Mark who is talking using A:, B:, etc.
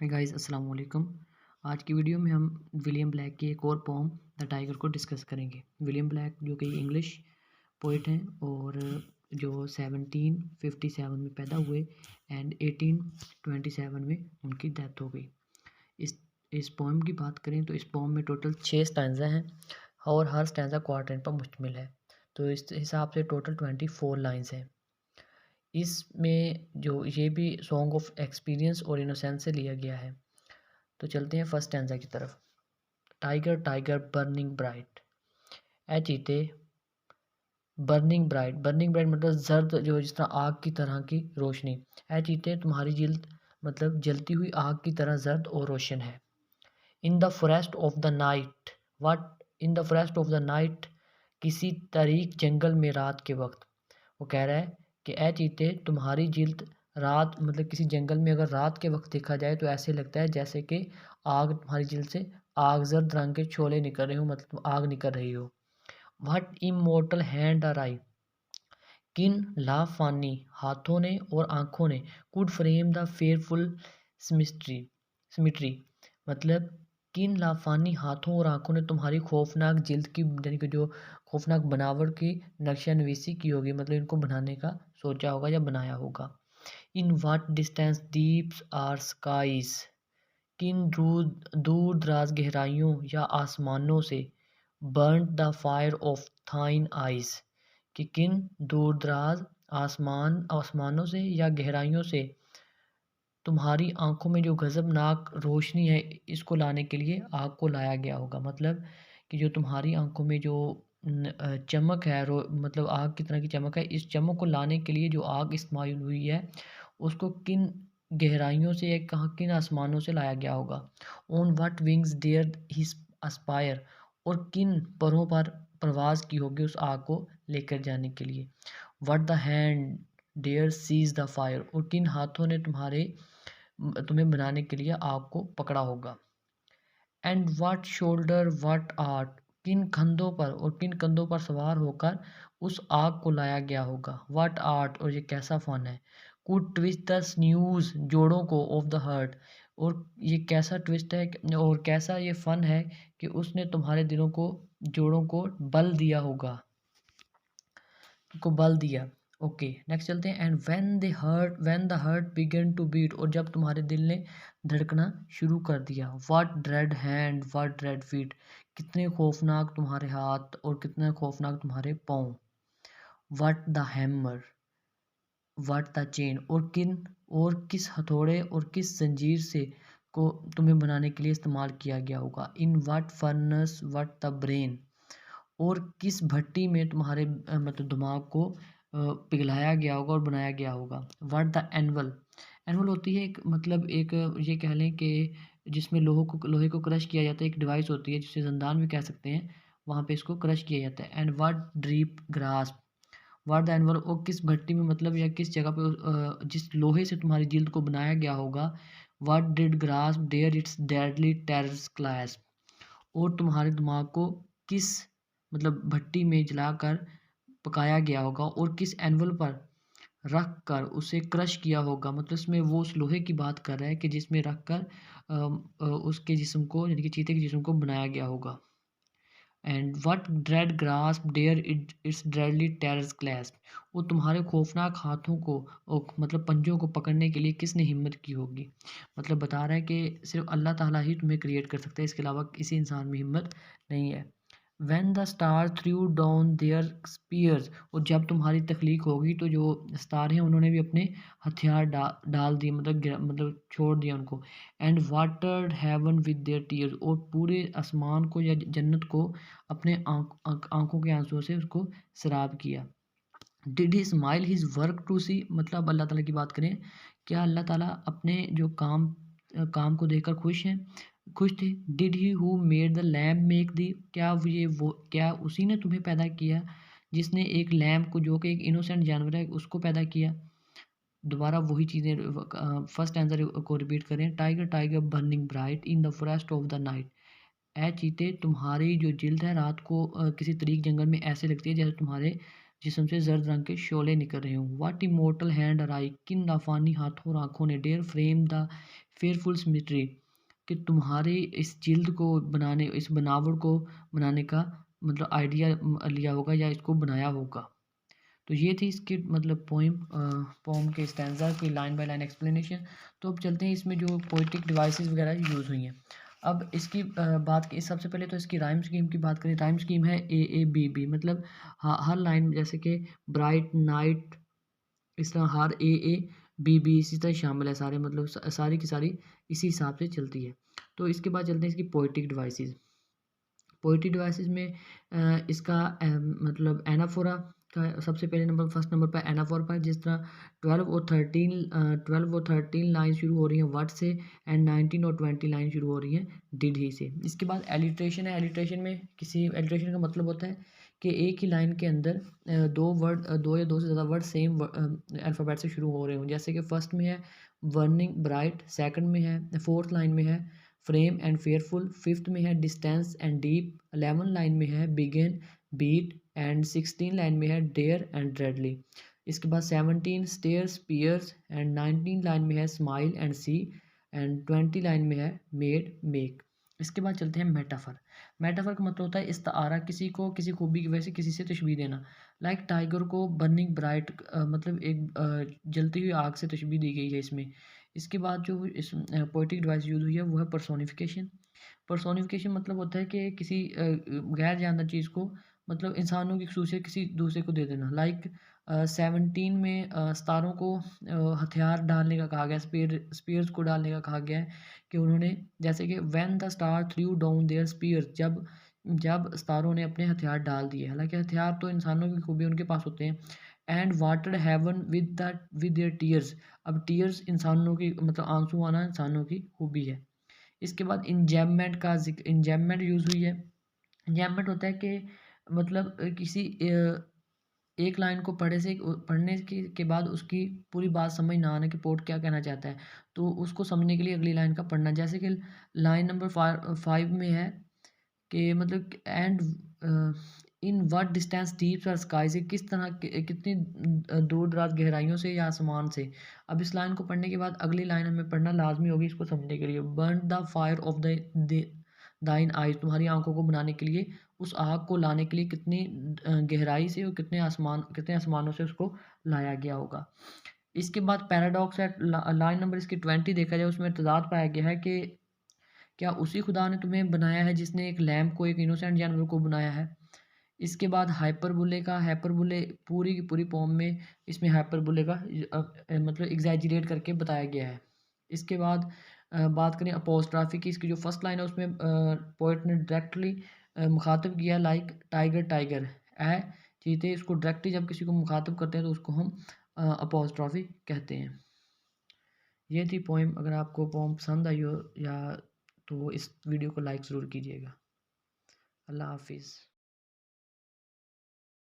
A: Hi guys, अस्सलाम वालेकुम। आज की वीडियो में हम विलियम ब्लैक की एक और पोम द टाइगर को डिस्कस करेंगे। विलियम ब्लैक जो कि इंग्लिश पोइट हैं और जो 1757 में पैदा हुए एंड 1827 में उनकी डेथ हो गई। इस पोम की बात करें तो इस पोम में टोटल 6 स्टैंजा हैं और हर स्टैंजा क्वार्टेन पर मुश्तमिल है, तो इस हिसाब से टोटल 24 लाइन्स हैं। इसमें जो ये भी सॉन्ग ऑफ एक्सपीरियंस और इनोसेंस से लिया गया है। तो चलते हैं फर्स्ट स्टैंजा की तरफ। टाइगर टाइगर बर्निंग ब्राइट, ए चीते बर्निंग ब्राइट मतलब जर्द, जो जिस तरह आग की तरह की रोशनी। ए चीते तुम्हारी जिल्द मतलब जलती हुई आग की तरह जर्द और रोशन है। इन the forest of the night, what in the forest of the night, किसी तारीक जंगल में रात के वक्त। वो कह रहा है कि ए चीते तुम्हारी जिल्द रात मतलब किसी जंगल में अगर रात के वक्त देखा जाए तो ऐसे लगता है जैसे कि आग तुम्हारी जिल्द से आग जर्द रंग के शोले निकल रहे हो, मतलब आग निकल रही हो। व्हाट इमोर्टल हैंड आर आई, किन लाफानी हाथों ने और आंखों ने could frame the fearful symmetry मतलब किन लाफानी हाथों और आंखों ने तुम्हारी खौफनाक जिल्द की यानी कि जो खौफनाक बनावट की नक्शा नवीसी की होगी, मतलब इनको बनाने का सोचा होगा या बनाया होगा। इन वाट डिस्टेंस डीप्स आर स्काईज, किन दूर दराज गहराइयों या आसमानों से burn the fire of थाइन eyes, कि किन दूर दराज आसमानों से या गहराइयों से तुम्हारी आंखों में जो गजबनाक रोशनी है इसको लाने के लिए आग को लाया गया होगा। मतलब कि जो तुम्हारी आंखों में जो चमक है मतलब आग की तरह की चमक है, इस चमक को लाने के लिए जो आग इस्तेमाल हुई है उसको किन गहराइयों से या कहाँ किन आसमानों से लाया गया होगा। On what wings dare he aspire, और किन परों पर प्रवास की होगी उस आग को लेकर जाने के लिए। What the hand dare seize the fire, और किन हाथों ने तुम्हें बनाने के लिए आग को पकड़ा होगा। And what shoulder what art, किन कंधों पर और किन कंधों पर सवार होकर उस आग को लाया गया होगा। व्हाट आर्ट, और ये कैसा फन है। कुड ट्विस्ट द स्न्यूज, जोड़ों को ऑफ द हर्ट, और ये कैसा ट्विस्ट है और कैसा ये फन है कि उसने तुम्हारे दिलों को जोड़ों को बल दिया होगा, को बल दिया। ओके, नेक्स्ट चलते हैं। And when the heart began to beat, और जब तुम्हारे दिल ने धड़कना शुरू कर दिया। What dread hand what dread feet, कितने खौफनाक तुम्हारे हाथ और कितने खौफनाक तुम्हारे पाँव। What the hammer what the chain, और किस हथौड़े और किस जंजीर से को तुम्हें बनाने के लिए इस्तेमाल किया गया होगा। In what furnace what the brain, और किस भट्टी में तुम्हारे मतलब दिमाग को पिघलाया गया होगा और बनाया गया होगा। व्हाट द एनवल, एनवल होती है एक मतलब एक ये कह लें कि जिसमें लोहे को क्रश किया जाता है, एक डिवाइस होती है जिसे जंदान भी कह सकते हैं, वहाँ पे इसको क्रश किया जाता है। And what drip grasp, what the anvil, और किस भट्टी में मतलब या किस जगह पे जिस लोहे से तुम्हारी जिल्द को बनाया गया होगा। What did grasp dare its deadly terrors clasp, और तुम्हारे दिमाग को किस मतलब भट्टी में जलाकर पकाया गया होगा और किस एनवल पर रख कर उसे क्रश किया होगा। मतलब इसमें वो उस लोहे की बात कर रहा है कि जिसमें रख कर उसके जिस्म को यानी कि चीते के जिस्म को बनाया गया होगा। And what dread grasp dare its deadly terrors clasp, वो तुम्हारे खौफनाक हाथों को मतलब पंजों को पकड़ने के लिए किसने हिम्मत की होगी। मतलब बता रहा है कि सिर्फ अल्लाह ताला ही तुम्हें क्रिएट कर सकता है, इसके अलावा किसी इंसान में हिम्मत नहीं है। When the star threw down their spears, और जब तुम्हारी तख्लीक होगी तो जो स्टार हैं उन्होंने भी अपने हथियार डाल दिए, मतलब छोड़ दिया उनको। And watered heaven with their tears, और पूरे आसमान को या जन्नत को अपने आंखों के आंसुओं से उसको सराब किया। Did he smile his work to see, मतलब अल्लाह ताला की बात करें, क्या अल्लाह ताला अपने जो काम को देखकर खुश थे। Did he who made the lamp make the, क्या उसी ने तुम्हें पैदा किया जिसने एक लैम्प को, जो कि एक इनोसेंट जानवर है, उसको पैदा किया। दोबारा वही चीज़ें फर्स्ट आंसर को रिपीट करें। Tiger tiger burning bright in the forest of the night, ए चीते तुम्हारी जो जिल्द है रात को किसी तरीक जंगल में ऐसे लगती है जैसे तुम्हारे जिस्म से जर्द रंग के शोले निकल रहे हों। व्हाट इमोर्टल हैंड और आई, किन नाफानी हाथों और आंखों ने dare frame the fearful symmetry, कि तुम्हारी इस जिल्द को बनाने, इस बनावट को बनाने का मतलब आइडिया लिया होगा या इसको बनाया होगा। तो ये थी इसकी मतलब पोम के स्टैंज़ा की लाइन बाय लाइन एक्सप्लेनेशन। तो अब चलते हैं इसमें जो पोएटिक डिवाइसेस वगैरह यूज़ हुई हैं। अब इसकी बात की सबसे पहले तो इसकी राइम स्कीम की बात करें। राइम स्कीम है ए ए बी बी, मतलब हर लाइन में जैसे कि ब्राइट नाइट, इस तरह हर ए बी बी इसी तरह शामिल है सारे, मतलब सारी की सारी इसी हिसाब से चलती है। तो इसके बाद चलते हैं इसकी पोएटिक डिवाइसेस। पोएटिक डिवाइसेस में इसका मतलब एनाफोरा का सबसे पहले नंबर, फर्स्ट नंबर पर एनाफोरा पर, जिस तरह 12 और 13 लाइन शुरू हो रही हैं व्हाट से, एंड 19 और 20 लाइन शुरू हो रही हैं डिड ही से। इसके बाद एलिट्रेशन है। एलिट्रेशन में एलिट्रेशन का मतलब होता है कि एक ही लाइन के अंदर दो या दो से ज़्यादा वर्ड सेम अल्फ़ाबेट से शुरू हो रहे हों। जैसे कि फर्स्ट में है बर्निंग ब्राइट, सेकंड में है, फोर्थ लाइन में है फ्रेम एंड फेयरफुल, फिफ्थ में है डिस्टेंस एंड डीप, 11 लाइन में है बिगिन बीट, एंड 16 लाइन में है डेयर एंड ड्रेडली। इसके बाद 17 स्टेयर्स पियर्स, एंड 19 लाइन में है smile and see, and 20 line में है मेड मेक। इसके बाद चलते हैं मेटाफर। मेटाफर का मतलब होता है इस्तारा, किसी को किसी खूबी की वजह से किसी से तशबीह देना। लाइक टाइगर को बर्निंग ब्राइट, मतलब एक जलती हुई आग से तशबीह दी गई है इसमें। इसके बाद जो इस पोएटिक डिवाइस यूज़ हुई है वो है पर्सोनिफिकेशन। पर्सोनिफिकेशन मतलब होता है कि किसी गैर जानदार चीज़ को, मतलब इंसानों की खसूसियत किसी दूसरे को दे देना। लाइक 17 में सितारों को हथियार डालने का कहा गया, स्पीयर्स को डालने का कहा गया है कि उन्होंने, जैसे कि when the star threw down their spears, जब जब सितारों ने अपने हथियार डाल दिए। हालांकि हथियार तो इंसानों की खूबी उनके पास होते हैं। And watered heaven with their tears, अब टीयर्स इंसानों की, मतलब आंसू आना इंसानों की खूबी है। इसके बाद इंजैममेंट का जिक्र, इंजैममेंट यूज़ हुई है। इंजैममेंट होता है कि मतलब किसी एक लाइन को पढ़ने के बाद उसकी पूरी बात समझ ना आने कि पोर्ट क्या कहना चाहता है, तो उसको समझने के लिए अगली लाइन का पढ़ना। जैसे कि लाइन नंबर 5 में है कि मतलब and in what distance deeps or sky, से किस तरह कितनी दूर दराज गहराइयों से या आसमान से। अब इस लाइन को पढ़ने के बाद अगली लाइन हमें पढ़ना लाजमी होगी इसको समझने के लिए। Burn the fire of the दाइन आइज, तुम्हारी आंखों को बनाने के लिए, उस आग को लाने के लिए कितनी गहराई से और कितने आसमानों से उसको लाया गया होगा। इसके बाद पैराडॉक्स है। लाइन नंबर इसकी 20 देखा जाए, उसमें तजाद पाया गया है कि क्या उसी खुदा ने तुम्हें बनाया है जिसने एक लैम्प को, एक इनोसेंट जानवर को बनाया है। इसके बाद हाइपरबोले का, हाइपरबोले पूरी की पूरी पोम में इसमें हाइपरबोले का मतलब एग्जैजरेट करके बताया गया है। इसके बाद बात करें अपोस्ट्राफी की, इसकी जो फर्स्ट लाइन है उसमें पोइट ने डायरेक्टली मुखातब किया, लाइक टाइगर टाइगर ए चीते। इसको डायरेक्टली जब किसी को मुखातब करते हैं तो उसको हम अपोस्ट्राफी कहते हैं। ये थी पोइम। अगर आपको पोम पसंद आई हो या तो इस वीडियो को लाइक ज़रूर कीजिएगा। अल्लाह हाफिज़।